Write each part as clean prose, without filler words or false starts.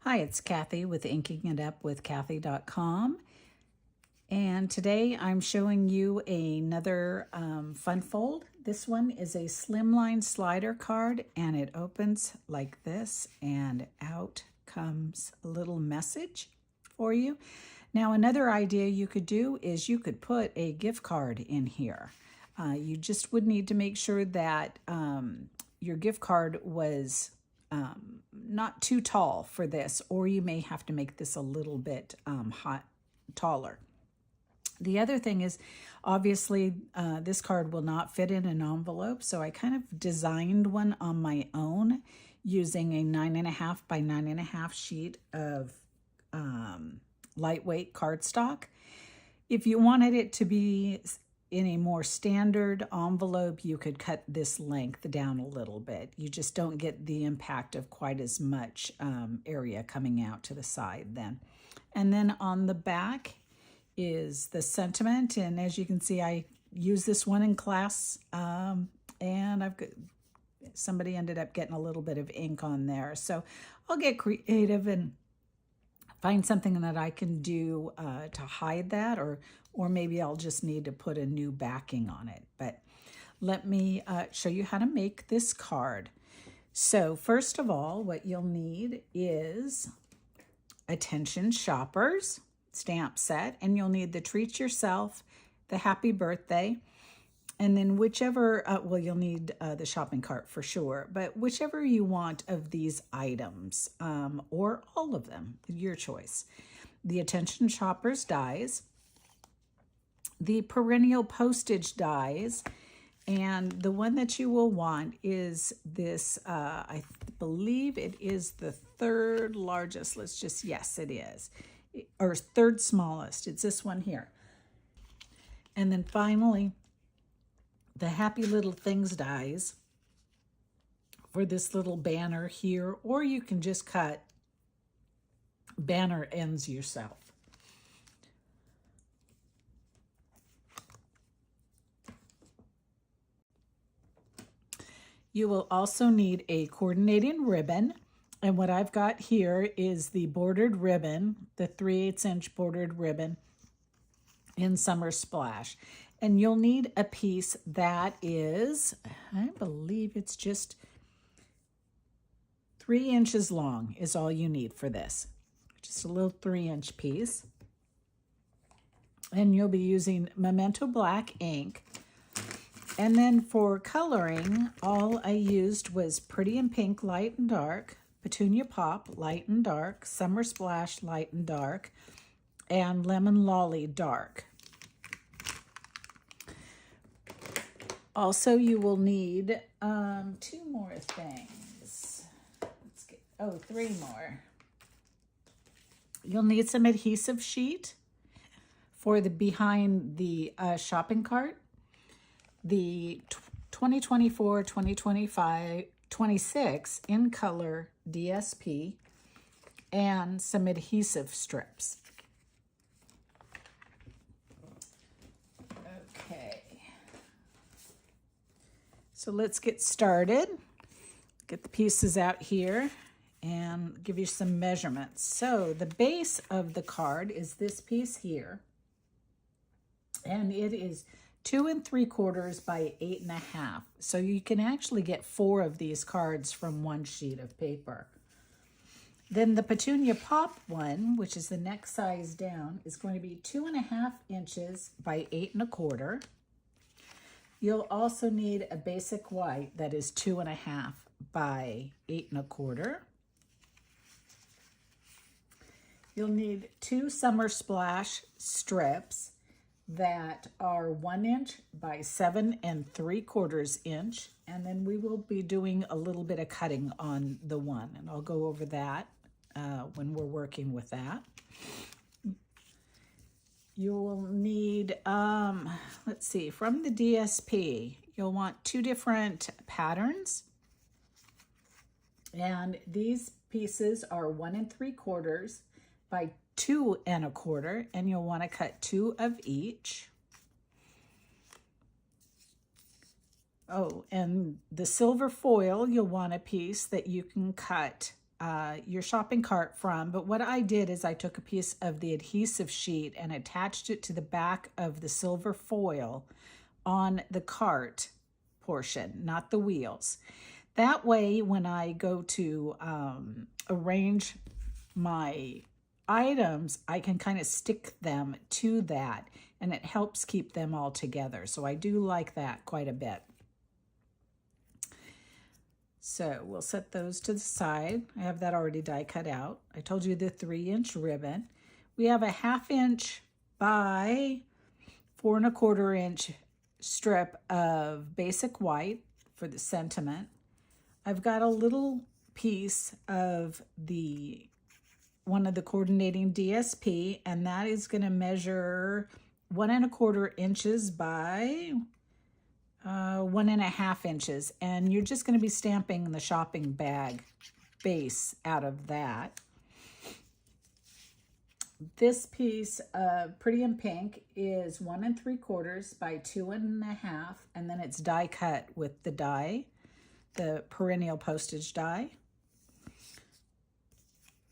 Hi, it's Cathy with inkingitup.com, and today I'm showing you another fun fold. This one is a Slimline slider card, and it opens like this, and out comes a little message for you. Now, another idea you could do is you could put a gift card in here. You just would need to make sure that your gift card was not too tall for this, or you may have to make this a little bit taller. The other thing is, obviously, this card will not fit in an envelope, so I kind of designed one on my own using a 9.5 by 9.5 sheet of lightweight cardstock. If you wanted it to be in a more standard envelope, you could cut this length down a little bit. You just don't get the impact of quite as much area coming out to the side then. And then on the back is the sentiment, and as you can see, I use this one in class, and somebody ended up getting a little bit of ink on there. So I'll get creative and find something that I can do to hide that, or maybe I'll just need to put a new backing on it. But let me show you how to make this card. So first of all, what you'll need is Attention Shoppers stamp set, and you'll need the Treat Yourself, the Happy Birthday, and then whichever, well, you'll need the shopping cart for sure, but whichever you want of these items, or all of them, your choice. The Attention Shoppers dies, the Perennial Postage dies, and the one that you will want is this, I believe it is the third largest, yes, it is, or third smallest. It's this one here. And then finally, the Happy Little Things dies for this little banner here, or you can just cut banner ends yourself. You will also need a coordinating ribbon, and what I've got here is the bordered ribbon, the 3/8 inch bordered ribbon in Summer Splash. And you'll need a piece that is, I believe it's just 3 inches long is all you need for this. Just a little 3-inch piece. And you'll be using Memento Black ink. And then for coloring, all I used was Pretty in Pink, light and dark, Petunia Pop, light and dark, Summer Splash, light and dark, and Lemon Lolly, dark. Also, you will need 2 more things. Three more. You'll need some adhesive sheet for the behind the shopping cart, the 2024, 2025, 26 in color DSP, and some adhesive strips. Okay. So let's get started. Get the pieces out here and give you some measurements. So the base of the card is this piece here, and it is 2 3/4 by 8.5. So you can actually get 4 of these cards from one sheet of paper. Then the Petunia Pop one, which is the next size down, is going to be 2.5 inches by 8 1/4. You'll also need a basic white that is 2.5 by 8 1/4. You'll need 2 Summer Splash strips that are 1 inch by 7 3/4 inch. And then we will be doing a little bit of cutting on the one, and I'll go over that when we're working with that. You will need, let's see, from the DSP, you'll want 2 different patterns. And these pieces are 1 3/4 by 2 1/4, and you'll want to cut 2 of each. Oh, and the silver foil, you'll want a piece that you can cut your shopping cart from. But what I did is I took a piece of the adhesive sheet and attached it to the back of the silver foil on the cart portion, not the wheels. That way, when I go to arrange my items, I can kind of stick them to that, and it helps keep them all together. So I do like that quite a bit. So we'll set those to the side. I have that already die cut out. I told you the 3-inch ribbon. We have a 1/2 inch by 4 1/4 inch strip of basic white for the sentiment. I've got a little piece of one of the coordinating DSP, and that is going to measure 1 1/4 inches by 1 1/2 inches, and you're just going to be stamping the shopping bag base out of that. This piece of Pretty in Pink is 1 3/4 by 2 1/2, and then it's die cut with the die, the perennial postage die.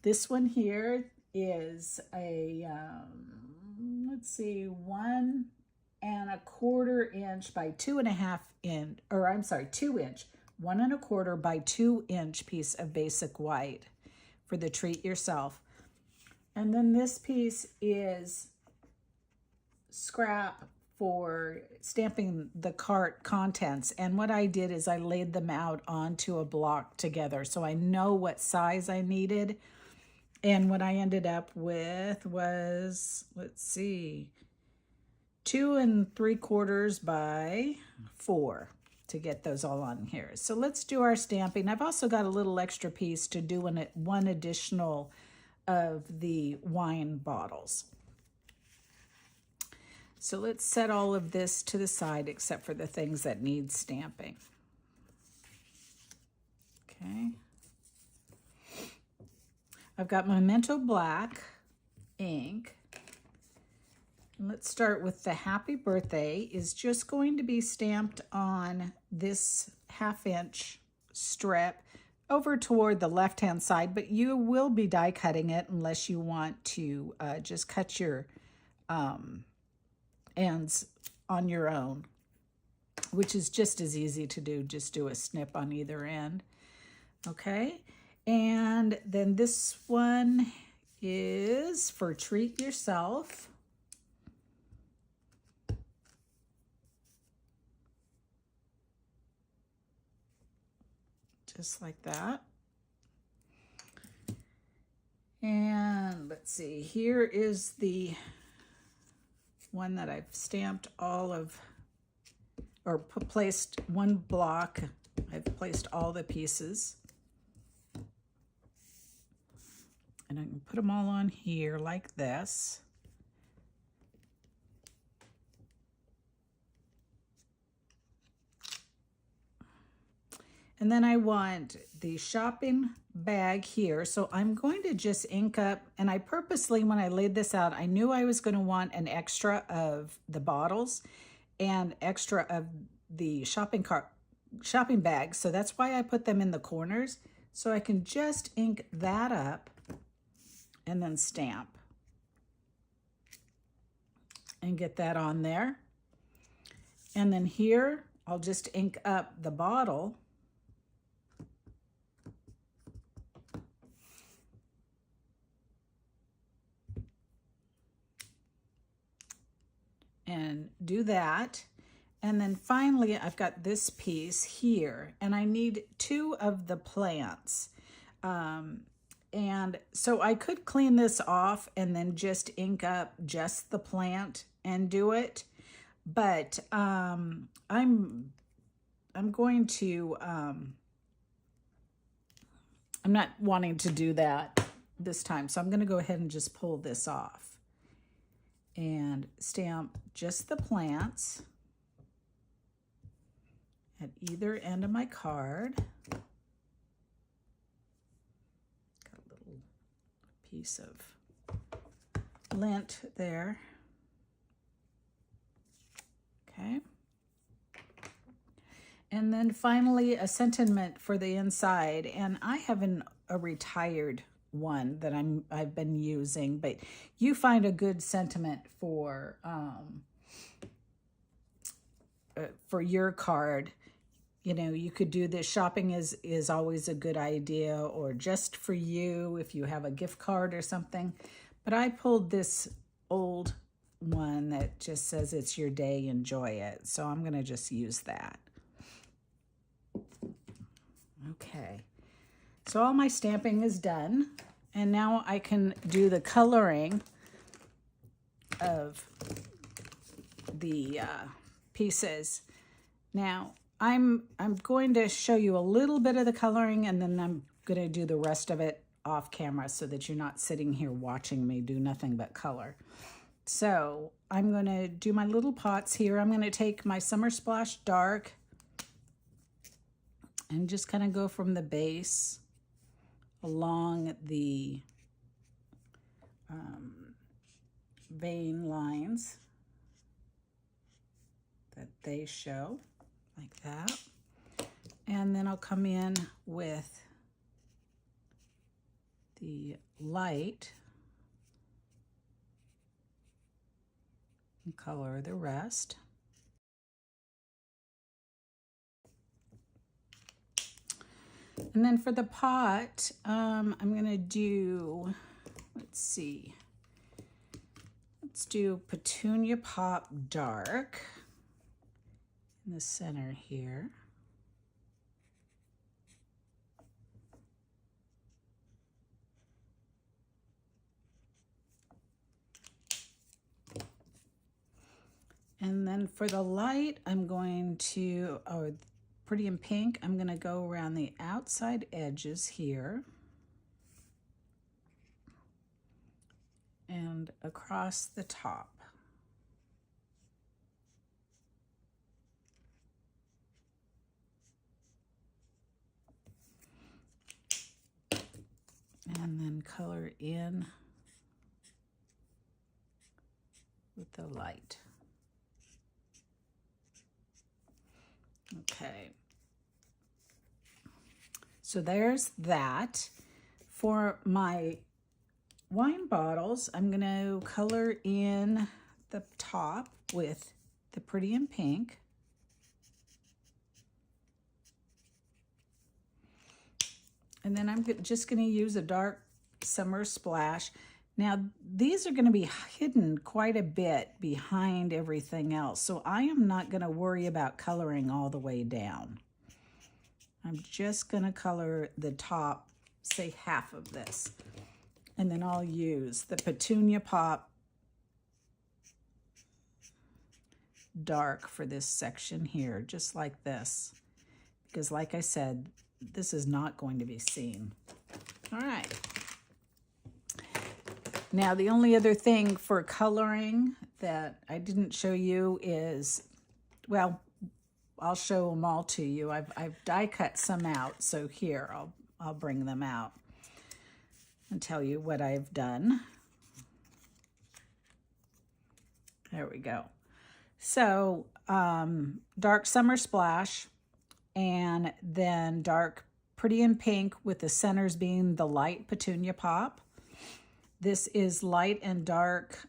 This one here is a, let's see, 1 1/4 inch by 2 1/2 inch, or I'm sorry, 2 inch, 1 1/4 by 2 inch piece of basic white for the treat yourself. And then this piece is scrap for stamping the cart contents. And what I did is I laid them out onto a block together, so I know what size I needed. And what I ended up with was, let's see, 2 3/4 by 4 to get those all on here. So let's do our stamping. I've also got a little extra piece to do one additional of the wine bottles. So let's set all of this to the side except for the things that need stamping. Okay. I've got Memento Black ink. And let's start with the Happy Birthday is just going to be stamped on this 1/2 inch strip over toward the left-hand side, but you will be die cutting it unless you want to just cut your ends on your own, which is just as easy to do. Just do a snip on either end. Okay, and then this one is for Treat Yourself. Just like that. And let's see, here is the one that I've stamped all of, or placed one block. I've placed all the pieces. And I can put them all on here like this. And then I want the shopping bag here. So I'm going to just ink up, and I purposely, when I laid this out, I knew I was going to want an extra of the bottles and extra of the shopping bag. So that's why I put them in the corners. So I can just ink that up and then stamp and get that on there. And then here, I'll just ink up the bottle. And do that. And then finally, I've got this piece here, and I need 2 of the plants. And so I could clean this off and then just ink up just the plant and do it. But I'm going to, I'm not wanting to do that this time. So I'm going to go ahead and just pull this off and stamp just the plants at either end of my card. Got a little piece of lint there. Okay. And then finally a sentiment for the inside, and I have a retired one that I've been using, but you find a good sentiment for your card. You know, you could do this. Shopping is always a good idea, or just for you if you have a gift card or something. But I pulled this old one that just says it's your day, enjoy it. So I'm going to just use that. Okay, so all my stamping is done, and now I can do the coloring of the pieces. Now I'm going to show you a little bit of the coloring, and then I'm going to do the rest of it off camera so that you're not sitting here watching me do nothing but color. So I'm going to do my little pots here. I'm going to take my Summer Splash Dark and just kind of go from the base along the vein lines that they show, like that. And then I'll come in with the light and color the rest. And then for the pot, I'm going to do, let's do Petunia Pop Dark in the center here. And then for the light, I'm going to, Pretty in Pink, I'm going to go around the outside edges here and across the top. And then color in with the light. Okay, so there's that. For my wine bottles, I'm going to color in the top with the Pretty in Pink. And then I'm just going to use a dark Summer Splash. Now, these are going to be hidden quite a bit behind everything else, so I am not going to worry about coloring all the way down. I'm just going to color the top, say half of this, and then I'll use the Petunia Pop Dark for this section here, just like this, because like I said, this is not going to be seen. All right. Now, the only other thing for coloring that I didn't show you is, well, I'll show them all to you. I've die cut some out, so here, I'll bring them out and tell you what I've done. There we go. So, dark Summer Splash, and then dark Pretty in Pink with the centers being the light Petunia Pop. This is light and dark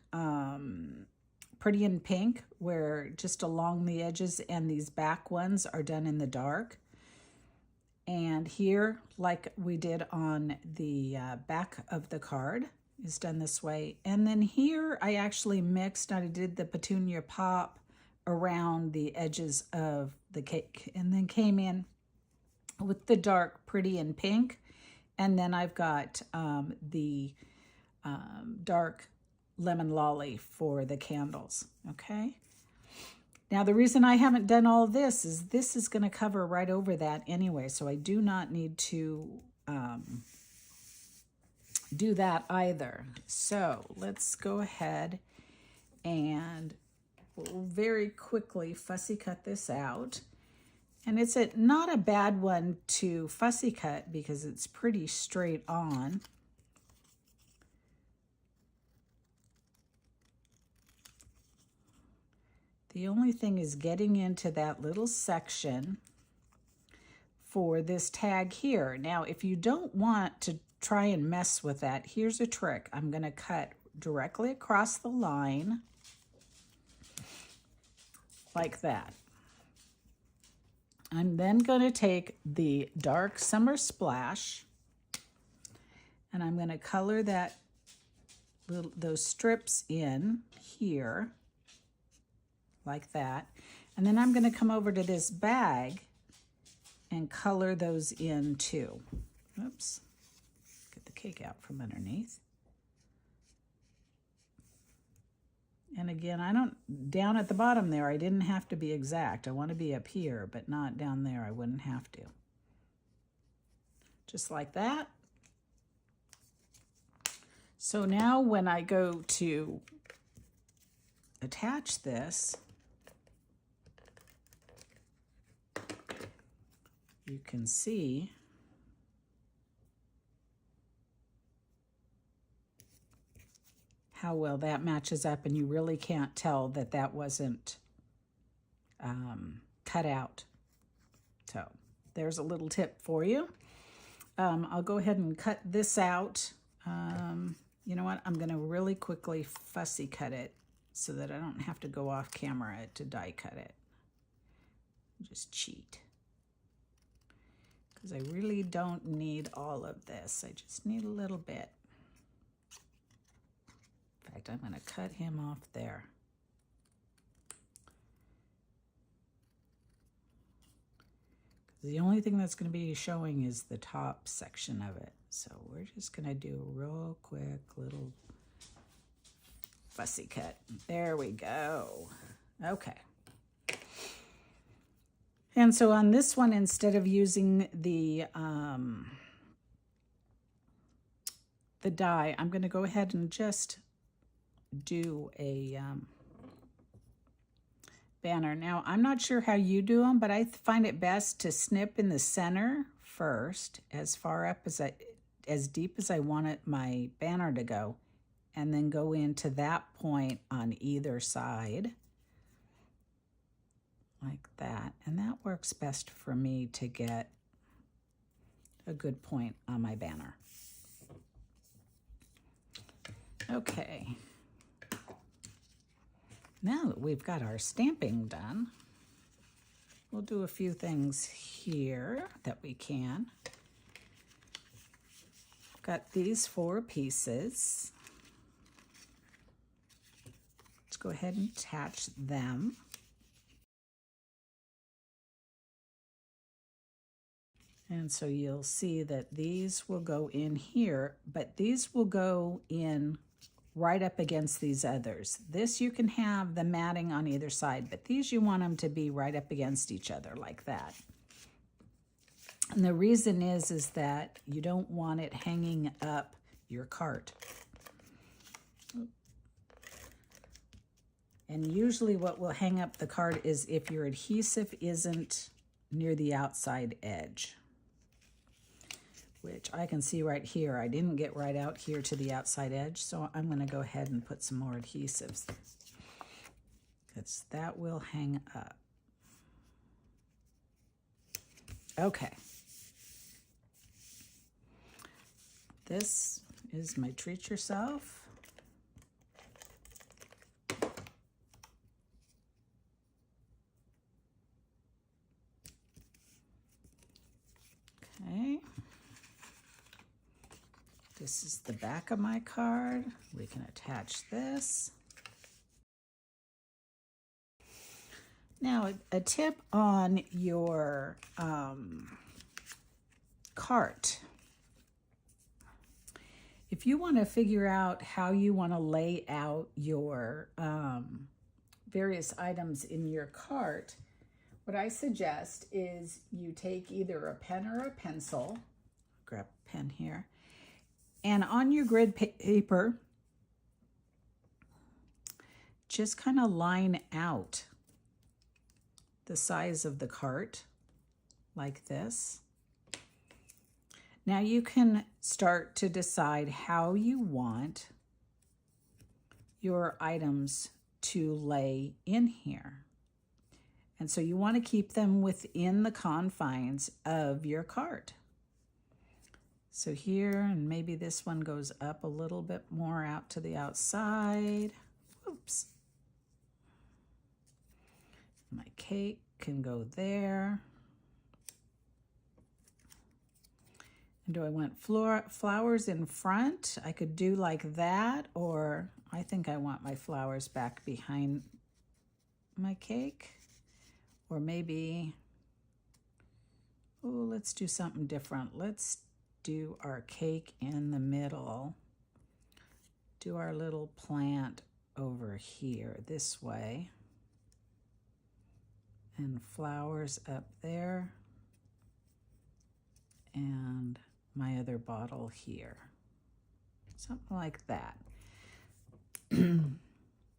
Pretty in Pink, where just along the edges and these back ones are done in the dark. And here, like we did on the back of the card, is done this way. And then here I actually mixed, I did the Petunia Pop around the edges of the cake, and then came in with the dark Pretty in Pink. And then I've got the dark Lemon Lolly for the candles, okay? Now, the reason I haven't done all this is going to cover right over that anyway, so I do not need to do that either. So let's go ahead and we'll very quickly fussy cut this out. And it's not a bad one to fussy cut because it's pretty straight on. The only thing is getting into that little section for this tag here. Now, if you don't want to try and mess with that, here's a trick. I'm going to cut directly across the line like that. I'm then going to take the dark Summer Splash and I'm going to color that those strips in here like that. And then I'm going to come over to this bag and color those in too. Oops, get the cake out from underneath. And again, down at the bottom there, I didn't have to be exact. I want to be up here, but not down there. I wouldn't have to. Just like that. So now when I go to attach this, you can see how well that matches up, and you really can't tell that that wasn't cut out. So there's a little tip for you. I'll go ahead and cut this out. You know what? I'm going to really quickly fussy cut it so that I don't have to go off camera to die cut it. Just cheat. Because I really don't need all of this. I just need a little bit. In fact, I'm going to cut him off there. The only thing that's going to be showing is the top section of it. So we're just going to do a real quick little fussy cut. There we go. Okay. And so on this one, instead of using the die, I'm going to go ahead and just do a banner. Now, I'm not sure how you do them, but I find it best to snip in the center first, as far up as deep as I want my banner to go, and then go into that point on either side, like that. And that works best for me to get a good point on my banner. Okay. Now that we've got our stamping done, we'll do a few things here that we can. Got these 4 pieces. Let's go ahead and attach them. And so you'll see that these will go in here, but these will go in right up against these others. This you can have the matting on either side, but these you want them to be right up against each other like that. And the reason is that you don't want it hanging up your cart. And usually what will hang up the cart is if your adhesive isn't near the outside edge, which I can see right here. I didn't get right out here to the outside edge, so I'm going to go ahead and put some more adhesives, because that will hang up. Okay. This is my Treat Yourself. Okay. This is the back of my card. We can attach this. Now, a tip on your cart. If you want to figure out how you want to lay out your various items in your cart, what I suggest is you take either a pen or a pencil, grab a pen here, and on your grid paper, just kind of line out the size of the cart like this. Now you can start to decide how you want your items to lay in here. And so you want to keep them within the confines of your card. So here, and maybe this one goes up a little bit more out to the outside. Oops. My cake can go there. And do I want flowers in front? I could do like that, or I think I want my flowers back behind my cake. Or maybe, oh, let's do something different. Let's do our cake in the middle. Do our little plant over here this way. And flowers up there. And my other bottle here. Something like that.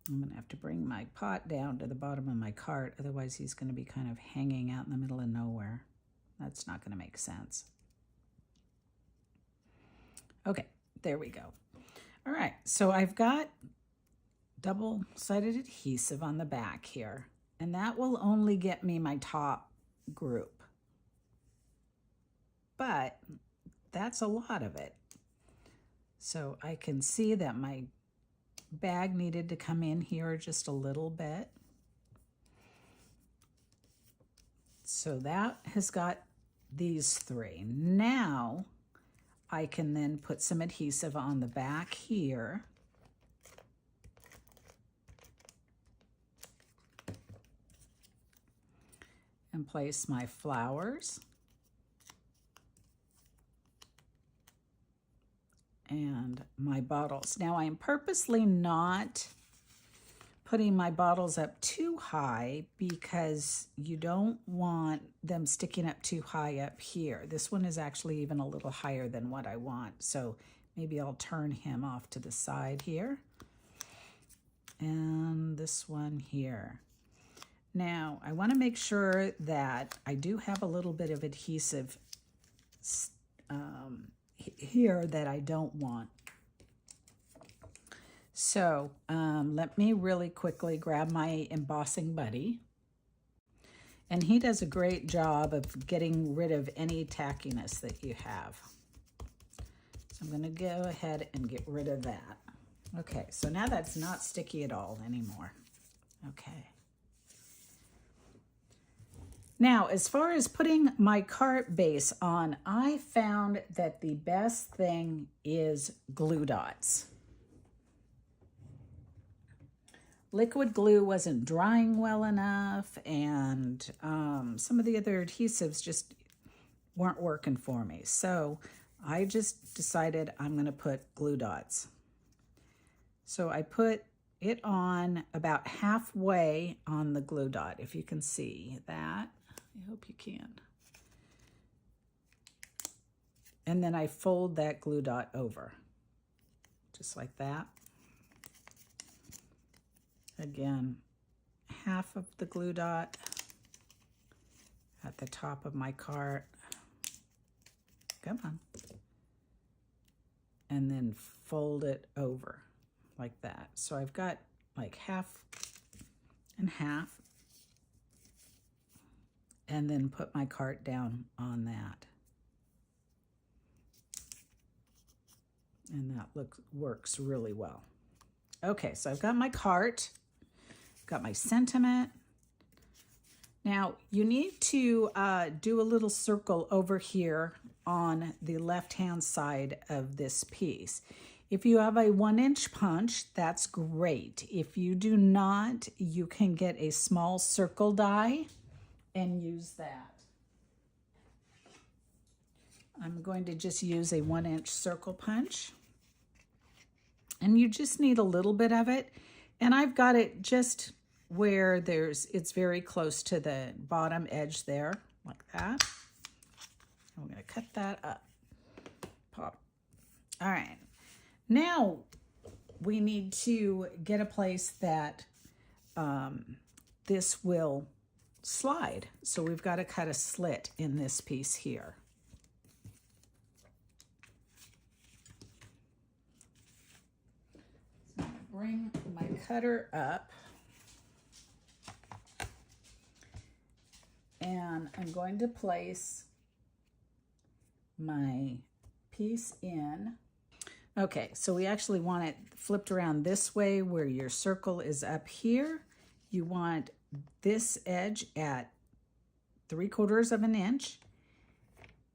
I'm going to have to bring my pot down to the bottom of my cart, otherwise he's going to be kind of hanging out in the middle of nowhere. That's not going to make sense. Okay, there we go. All right, so I've got double-sided adhesive on the back here, and that will only get me my top group. But that's a lot of it. So I can see that my bag needed to come in here just a little bit. So that has got these three. Now I can then put some adhesive on the back here. And place my flowers. And my bottles. Now I'm purposely not putting my bottles up too high because you don't want them sticking up too high up here. This one is actually even a little higher than what I want. So maybe I'll turn him off to the side here. And this one here. Now I want to make sure that I do have a little bit of adhesive here that I don't want. So let me really quickly grab my embossing buddy. And he does a great job of getting rid of any tackiness that you have. So I'm going to go ahead and get rid of that. Okay, so now that's not sticky at all anymore. Okay. Now, as far as putting my cart base on, I found that the best thing is glue dots. Liquid glue wasn't drying well enough, and some of the other adhesives just weren't working for me. So I just decided I'm going to put glue dots. So I put it on about halfway on the glue dot, if you can see that. I hope you can. And then I fold that glue dot over, just like that. Again, half of the glue dot at the top of my cart. Come on. And then fold it over like that. So I've got like half and half. And then put my cart down on that. And that works really well. Okay, so I've got my cart, got my sentiment. Now you need to do a little circle over here on the left-hand side of this piece. If you have a 1-inch punch, that's great. If you do not, you can get a small circle die and use that. I'm going to just use a 1-inch circle punch. And you just need a little bit of it. And I've got it just where it's very close to the bottom edge there, like that. And we're going to cut that up. Pop. All right. Now we need to get a place that this will slide. So we've got to cut a slit in this piece here. So I'm going to bring my cutter up. And I'm going to place my piece in. Okay, so we actually want it flipped around this way where your circle is up here. You want this edge at 3/4 of an inch.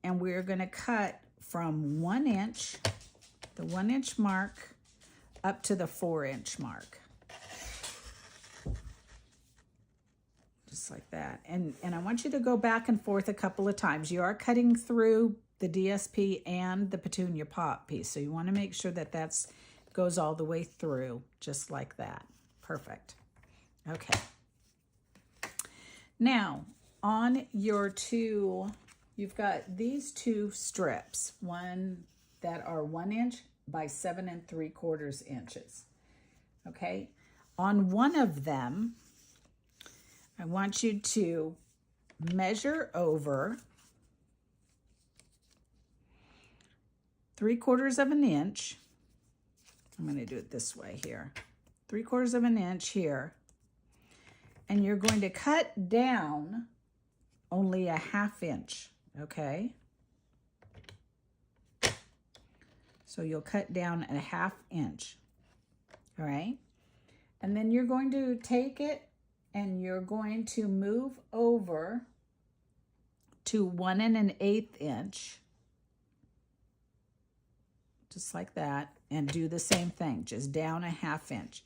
And we're going to cut from 1 inch, the 1 inch mark, up to the 4 inch mark. Just like that. And I want you to go back and forth a couple of times. You are cutting through the DSP and the petunia pop piece. So you want to make sure that that goes all the way through, just like that. Perfect. Okay. Now, on your two, you've got these two strips, one that are 1 inch by 7 3/4 inches. Okay. On one of them, I want you to measure over 3/4 of an inch. I'm going to do it this way here. 3/4 of an inch here. And you're going to cut down only a 1/2 inch, okay? So you'll cut down a 1/2 inch, all right? And then you're going to take it and you're going to move over to 1 1/8 inch, just like that, and do the same thing, just down a 1/2 inch.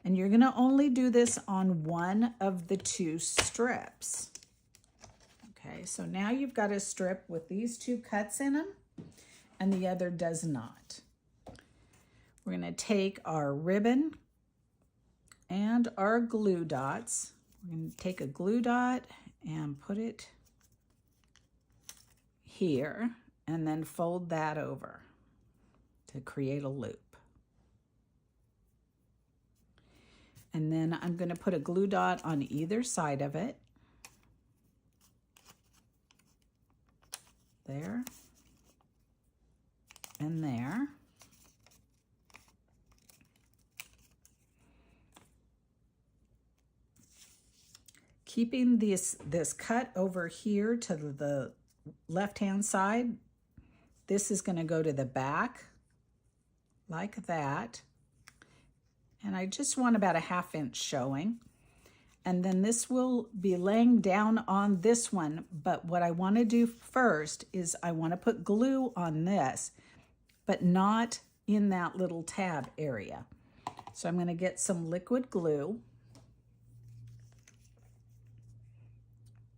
And you're going to only do this on one of the two strips. Okay, so now you've got a strip with these two cuts in them, and the other does not. We're going to take our ribbon and our glue dots. We're going to take a glue dot and put it here, and then fold that over to create a loop. And then I'm going to put a glue dot on either side of it. There and there. Keeping this cut over here to the left-hand side, this is going to go to the back like that. And I just want about a 1/2 inch showing. And then this will be laying down on this one. But what I want to do first is I want to put glue on this, but not in that little tab area. So I'm going to get some liquid glue.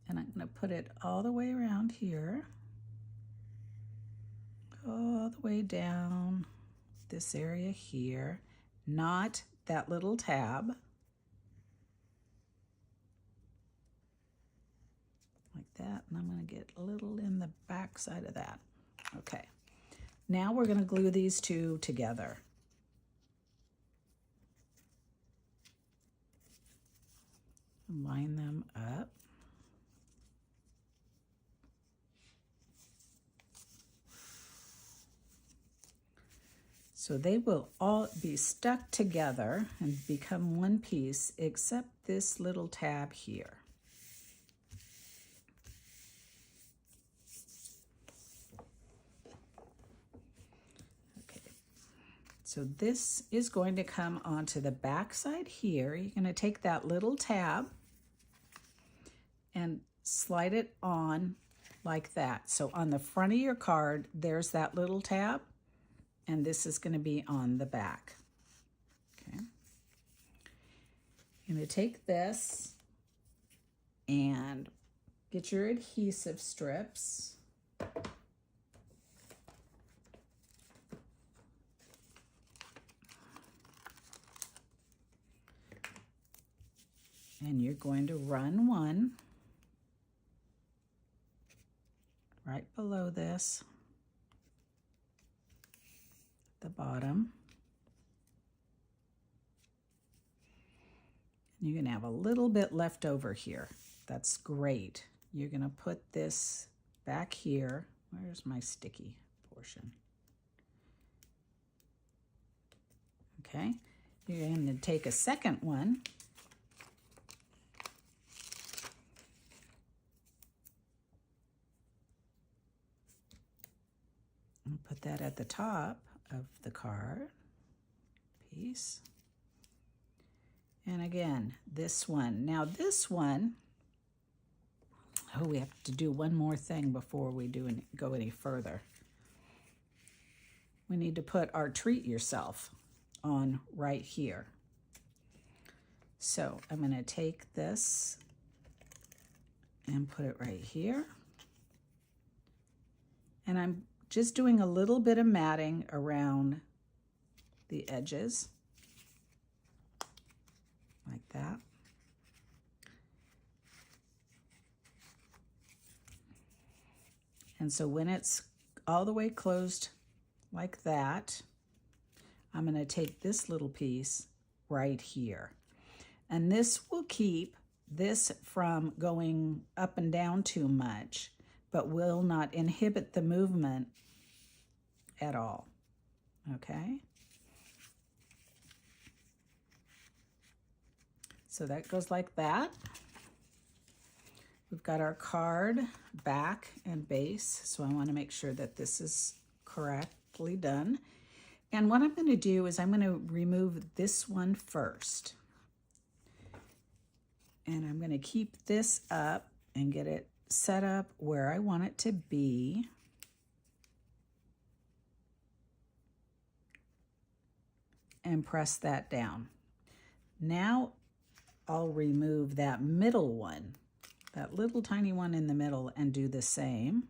And I'm going to put it all the way around here. All the way down this area here. Not that little tab. Like that. And I'm going to get a little in the back side of that. Okay. Now we're going to glue these two together. Line them up. So they will all be stuck together and become one piece, except this little tab here. Okay, so this is going to come onto the back side here. You're going to take that little tab and slide it on like that. So on the front of your card, there's that little tab. And this is going to be on the back. Okay. You're going to take this and get your adhesive strips. And you're going to run one right below this. The bottom. You're going to have a little bit left over here. That's great. You're going to put this back here. Where's my sticky portion? Okay. You're going to take a second one And put that at the top of the card piece. And again, this one. Now this one, oh, we have to do one more thing before we go any further. We need to put our treat yourself on right here. So I'm going to take this and put it right here. And I'm just doing a little bit of matting around the edges, like that. And so when it's all the way closed like that, I'm going to take this little piece right here. And this will keep this from going up and down too much, but will not inhibit the movement at all. Okay? So that goes like that. We've got our card back and base, so I want to make sure that this is correctly done. And what I'm going to do is I'm going to remove this one first. And I'm going to keep this up and get it set up where I want it to be. And press that down. Now I'll remove that middle one, that little tiny one in the middle, and do the same.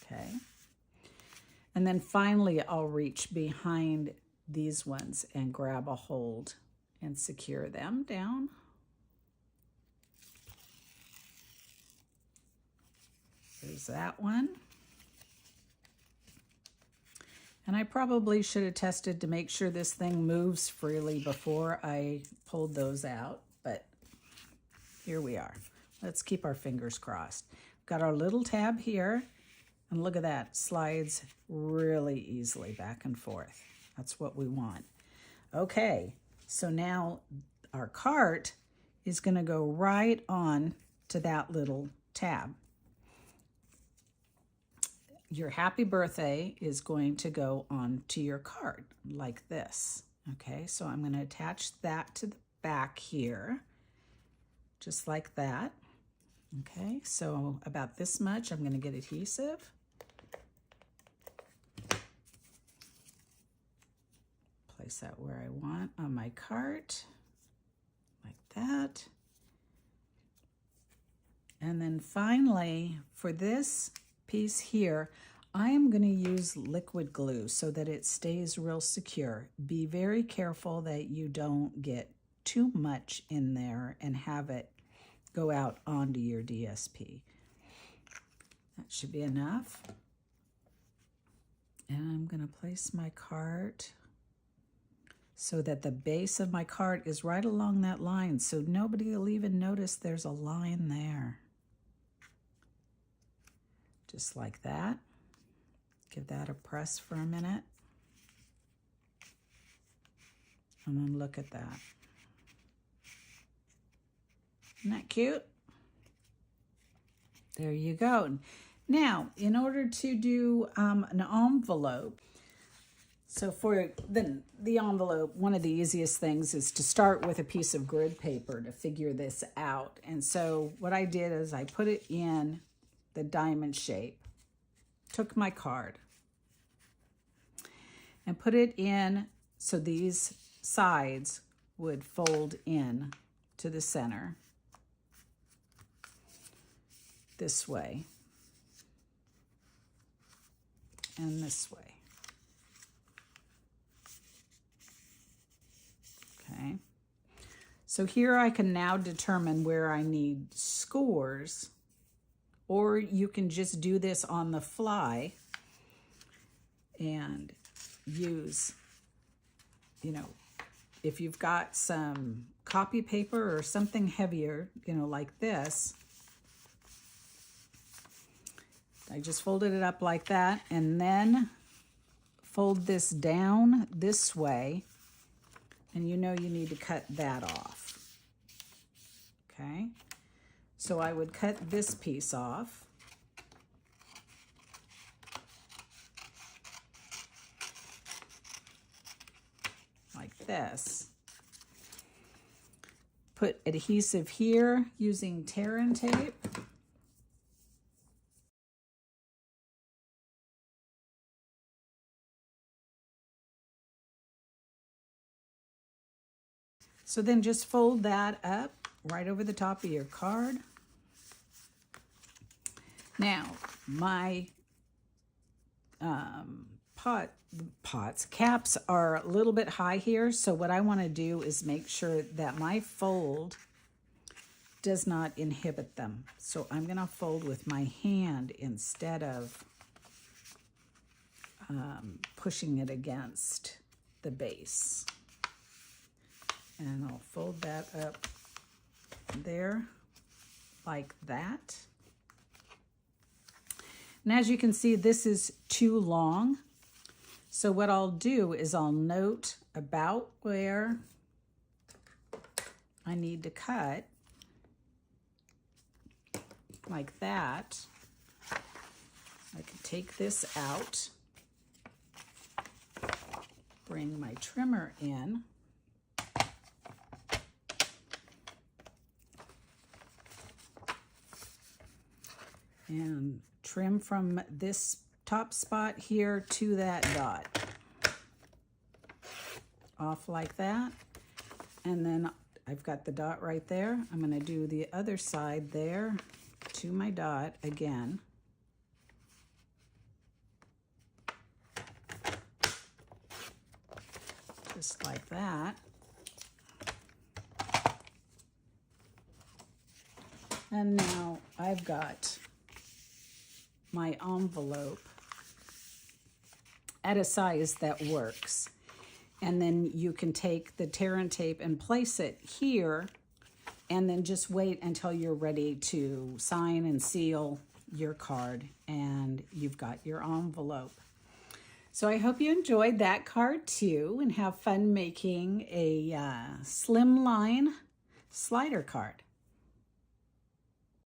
Okay. And then finally I'll reach behind these ones and grab a hold and secure them down. There's that one. And I probably should have tested to make sure this thing moves freely before I pulled those out, but here we are. Let's keep our fingers crossed. Got our little tab here, and look at that, slides really easily back and forth. That's what we want. Okay, so now our cart is going to go right on to that little tab. Your happy birthday is going to go onto your card like this. Okay, so I'm going to attach that to the back here, just like that. Okay, so about this much, I'm going to get adhesive. Place that where I want on my cart, like that. And then finally, for this piece here, I am going to use liquid glue so that it stays real secure. Be very careful that you don't get too much in there and have it go out onto your DSP. That should be enough. And I'm going to place my cart so that the base of my cart is right along that line, so nobody will even notice there's a line there. Just like that. Give that a press for a minute. And then look at that. Isn't that cute? There you go. Now, in order to do an envelope, so for the envelope, one of the easiest things is to start with a piece of grid paper to figure this out. And so what I did is I put it in the diamond shape, took my card, and put it in so these sides would fold in to the center this way and this way. Okay, so here I can now determine where I need scores, or you can just do this on the fly and use, if you've got some copy paper or something heavier, like this, I just folded it up like that and then fold this down this way, and you need to cut that off. Okay, so I would cut this piece off this. Put adhesive here using tear and tape. So then just fold that up right over the top of your card. Now, my caps are a little bit high here, so what I want to do is make sure that my fold does not inhibit them. So I'm going to fold with my hand instead of pushing it against the base. And I'll fold that up there like that. And as you can see, this is too long. So what I'll do is I'll note about where I need to cut, like that. I can take this out, bring my trimmer in, and trim from this top spot here to that dot. Off like that. And then I've got the dot right there. I'm going to do the other side there to my dot again. Just like that. And now I've got my envelope at a size that works. And then you can take the tear and tape and place it here, and then just wait until you're ready to sign and seal your card, and you've got your envelope. So I hope you enjoyed that card too, and have fun making a Slimline slider card.